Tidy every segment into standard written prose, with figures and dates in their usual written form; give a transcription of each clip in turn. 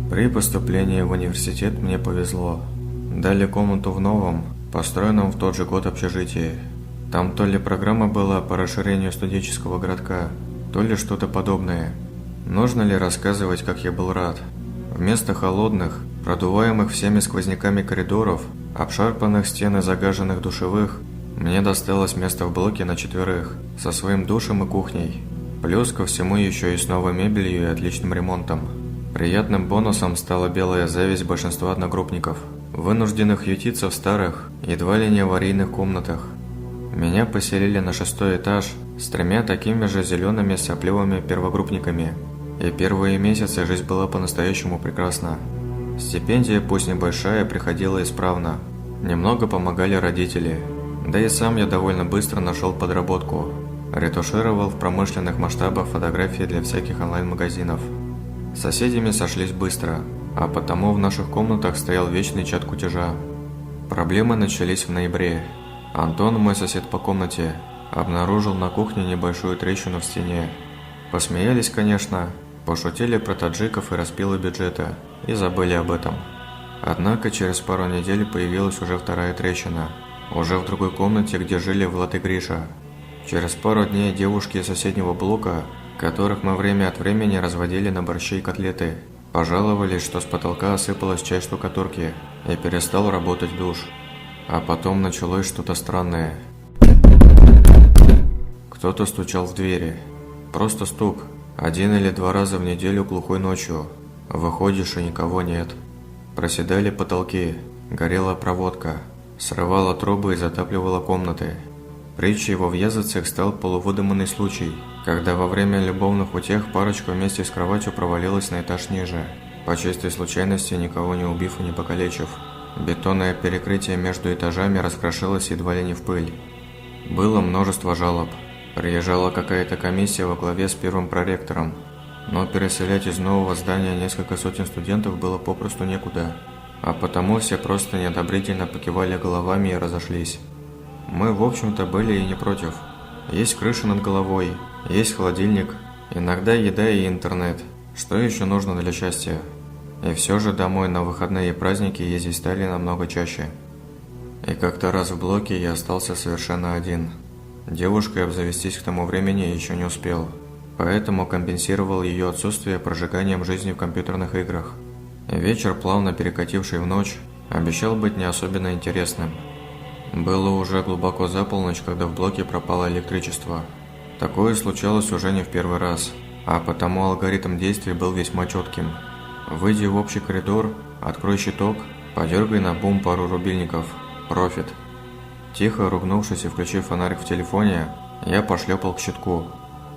При поступлении в университет мне повезло. Дали комнату в новом, построенном в тот же год общежитии. Там то ли программа была по расширению студенческого городка, то ли что-то подобное. Нужно ли рассказывать, как я был рад? Вместо холодных, продуваемых всеми сквозняками коридоров, обшарпанных стен и загаженных душевых, мне досталось место в блоке на 4, со своим душем и кухней. Плюс ко всему еще и с новой мебелью и отличным ремонтом. Приятным бонусом стала белая зависть большинства одногруппников, вынужденных ютиться в старых, едва ли не аварийных комнатах. Меня поселили на 6-й этаж с 3 такими же зелеными сопливыми первогруппниками, и первые месяцы жизнь была по-настоящему прекрасна. Стипендия, пусть небольшая, приходила исправно. Немного помогали родители, да и сам я довольно быстро нашел подработку. Ретушировал в промышленных масштабах фотографии для всяких онлайн-магазинов. С соседями сошлись быстро, а потому в наших комнатах стоял вечный чат кутежа. Проблемы начались в ноябре. Антон, мой сосед по комнате, обнаружил на кухне небольшую трещину в стене. Посмеялись, конечно, пошутили про таджиков и распилы бюджета, и забыли об этом. Однако через пару недель появилась уже вторая трещина, уже в другой комнате, где жили Влад и Гриша. Через пару дней девушки из соседнего блока, которых мы время от времени разводили на борщи и котлеты, пожаловались, что с потолка осыпалась часть штукатурки и перестал работать душ. А потом началось что-то странное. Кто-то стучал в двери. Просто стук. 1 или 2 раза в неделю глухой ночью. Выходишь, и никого нет. Проседали потолки, горела проводка, срывала трубы и затапливала комнаты. Притчей во Вьязовцах стал полувыдуманный случай, когда во время любовных утех парочка вместе с кроватью провалилась на этаж ниже, по чистой случайности никого не убив и не покалечив. Бетонное перекрытие между этажами раскрошилось едва ли не в пыль. Было множество жалоб. Приезжала какая-то комиссия во главе с первым проректором, но переселять из нового здания несколько сотен студентов было попросту некуда, а потому все просто неодобрительно покивали головами и разошлись. Мы, в общем-то, были и не против. Есть крыша над головой, есть холодильник, иногда еда и интернет. Что еще нужно для счастья? И все же домой на выходные и праздники ездить стали намного чаще. И как-то раз в блоке я остался совершенно один. Девушкой обзавестись к тому времени еще не успел, поэтому компенсировал ее отсутствие прожиганием жизни в компьютерных играх. Вечер, плавно перекативший в ночь, обещал быть не особенно интересным. Было уже глубоко за полночь, когда в блоке пропало электричество. Такое случалось уже не в первый раз, а потому алгоритм действий был весьма четким. Выйди в общий коридор, открой щиток, подергай на бум пару рубильников. Профит. Тихо ругнувшись и включив фонарик в телефоне, я пошлепал к щитку.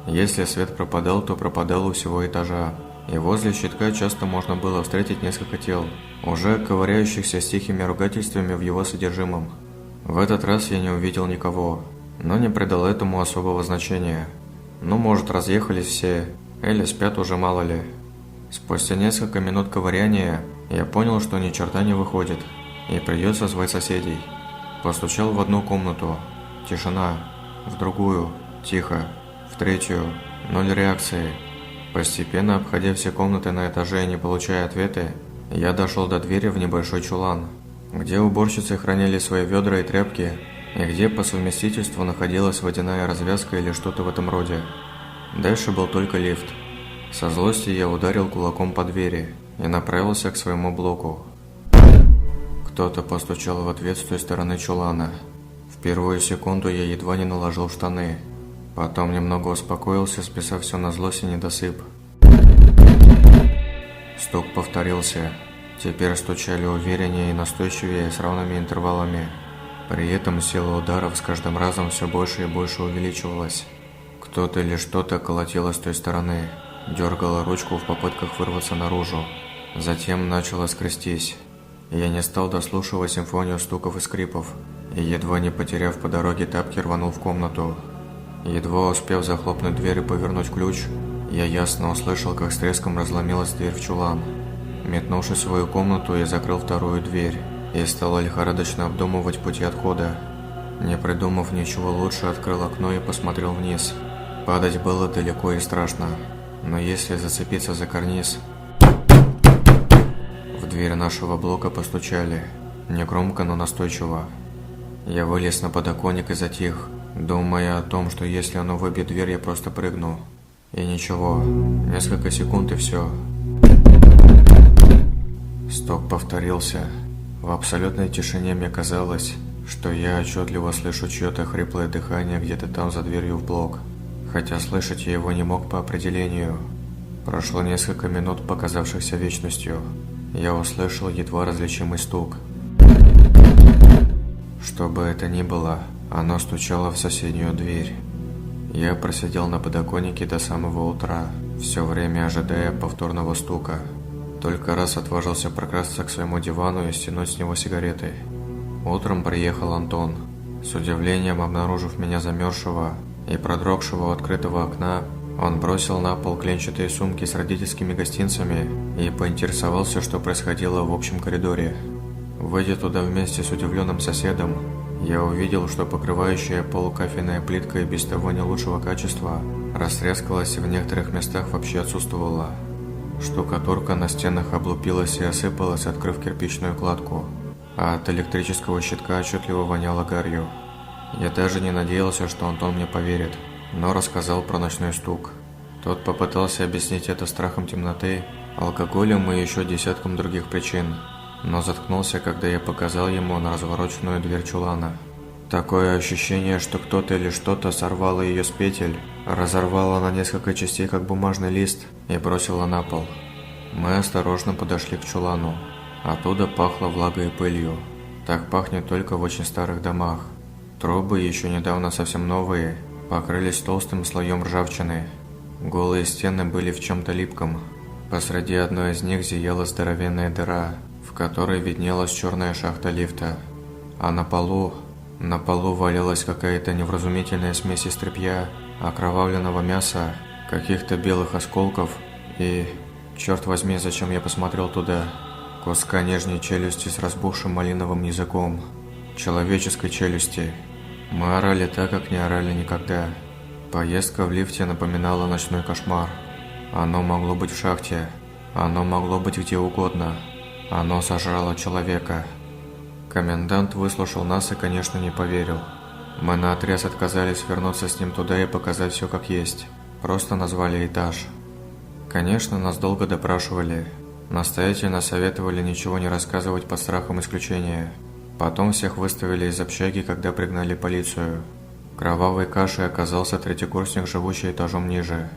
Если свет пропадал, то пропадал у всего этажа, и возле щитка часто можно было встретить несколько тел, уже ковыряющихся с тихими ругательствами в его содержимом. В этот раз я не увидел никого, но не придал этому особого значения. Ну, может, разъехались все, или спят уже, мало ли. Спустя несколько минут ковыряния я понял, что ни черта не выходит, и придется звать соседей. Постучал в одну комнату. Тишина. В другую. Тихо. В третью. 0 реакции. Постепенно, обходя все комнаты на этаже и не получая ответы, я дошел до двери в небольшой чулан, где уборщицы хранили свои ведра и тряпки, и где по совместительству находилась водяная развязка или что-то в этом роде. Дальше был только лифт. Со злости я ударил кулаком по двери и направился к своему блоку. Кто-то постучал в ответ с той стороны чулана. В первую секунду я едва не наложил штаны. Потом немного успокоился, списав все на злость и недосып. Стук повторился. Теперь стучали увереннее и настойчивее с равными интервалами. При этом сила ударов с каждым разом все больше и больше увеличивалась. Кто-то или что-то колотило с той стороны, дергало ручку в попытках вырваться наружу. Затем начало скрестись. Я не стал дослушивать симфонию стуков и скрипов, и, едва не потеряв по дороге тапки, рванул в комнату. Едва успев захлопнуть дверь и повернуть ключ, я ясно услышал, как с треском разломилась дверь в чулан. Метнувшись в свою комнату, я закрыл вторую дверь и стал лихорадочно обдумывать пути отхода. Не придумав ничего лучше, открыл окно и посмотрел вниз. Падать было далеко и страшно, но если зацепиться за карниз... дверь нашего блока постучали. Негромко, но настойчиво. Я вылез на подоконник и затих, думая о том, что если оно выбьет дверь, я просто прыгну. И ничего, несколько секунд и все. Стук повторился. В абсолютной тишине мне казалось, что я отчетливо слышу чье-то хриплое дыхание где-то там за дверью в блок, хотя слышать я его не мог по определению. Прошло несколько минут, показавшихся вечностью. Я услышал едва различимый стук. Что бы это ни было, оно стучало в соседнюю дверь. Я просидел на подоконнике до самого утра, все время ожидая повторного стука. Только раз отважился прокрасться к своему дивану и стянуть с него сигареты. Утром приехал Антон. С удивлением обнаружив меня замерзшего и продрогшего у открытого окна, он бросил на пол клетчатые сумки с родительскими гостинцами и поинтересовался, что происходило в общем коридоре. Выйдя туда вместе с удивленным соседом, я увидел, что покрывающая пол кафельная плитка и без того не лучшего качества растрескалась и в некоторых местах вообще отсутствовала. Штукатурка на стенах облупилась и осыпалась, открыв кирпичную кладку, а от электрического щитка отчетливо воняло гарью. Я даже не надеялся, что Антон мне поверит, но рассказал про ночной стук. Тот попытался объяснить это страхом темноты, алкоголем и еще десятком других причин, но заткнулся, когда я показал ему на развороченную дверь чулана. Такое ощущение, что кто-то или что-то сорвало ее с петель, разорвало на несколько частей, как бумажный лист, и бросило на пол. Мы осторожно подошли к чулану. Оттуда пахло влагой и пылью. Так пахнет только в очень старых домах. Трубы, еще недавно совсем новые, покрылись толстым слоем ржавчины. Голые стены были в чем-то липком. Посреди одной из них зияла здоровенная дыра, в которой виднелась черная шахта лифта. А на полу валялась какая-то невразумительная смесь из тряпья, окровавленного мяса, каких-то белых осколков и, черт возьми, зачем я посмотрел туда, куска нижней челюсти с разбухшим малиновым языком. Человеческой челюсти. Мы орали так, как не орали никогда. Поездка в лифте напоминала ночной кошмар. Оно могло быть в шахте, оно могло быть где угодно. Оно сожрало человека. Комендант выслушал нас и, конечно, не поверил. Мы наотрез отказались вернуться с ним туда и показать все как есть. Просто назвали этаж. Конечно, нас долго допрашивали. Настоятельно советовали ничего не рассказывать под страхом исключения. Потом всех выставили из общаги, когда пригнали полицию. Кровавой кашей оказался третьекурсник, живущий этажом ниже.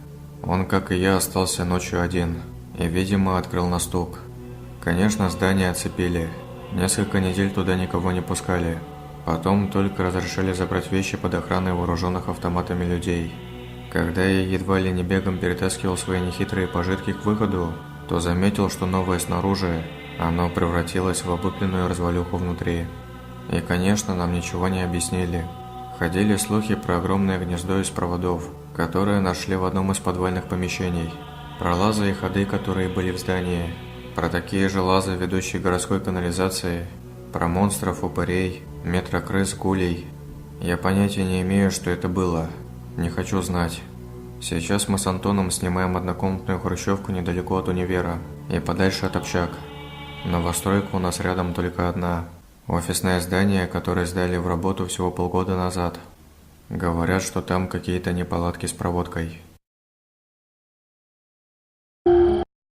Он, как и я, остался ночью один и, видимо, открыл на стук. Конечно, здание оцепили. Несколько недель туда никого не пускали. Потом только разрешили забрать вещи под охраной вооруженных автоматами людей. Когда я едва ли не бегом перетаскивал свои нехитрые пожитки к выходу, то заметил, что новое снаружи, оно превратилось в облупленную развалюху внутри. И, конечно, нам ничего не объяснили. Ходили слухи про огромное гнездо из проводов, которое нашли в одном из подвальных помещений, про лазы и ходы, которые были в здании, про такие же лазы, ведущие к городской канализации, про монстров, упырей, метрокрыс, гулей. Я понятия не имею, что это было. Не хочу знать. Сейчас мы с Антоном снимаем однокомнатную хрущевку недалеко от универа и подальше от общак. Новостройка у нас рядом только одна. Офисное здание, которое сдали в работу всего полгода назад. Говорят, что там какие-то неполадки с проводкой.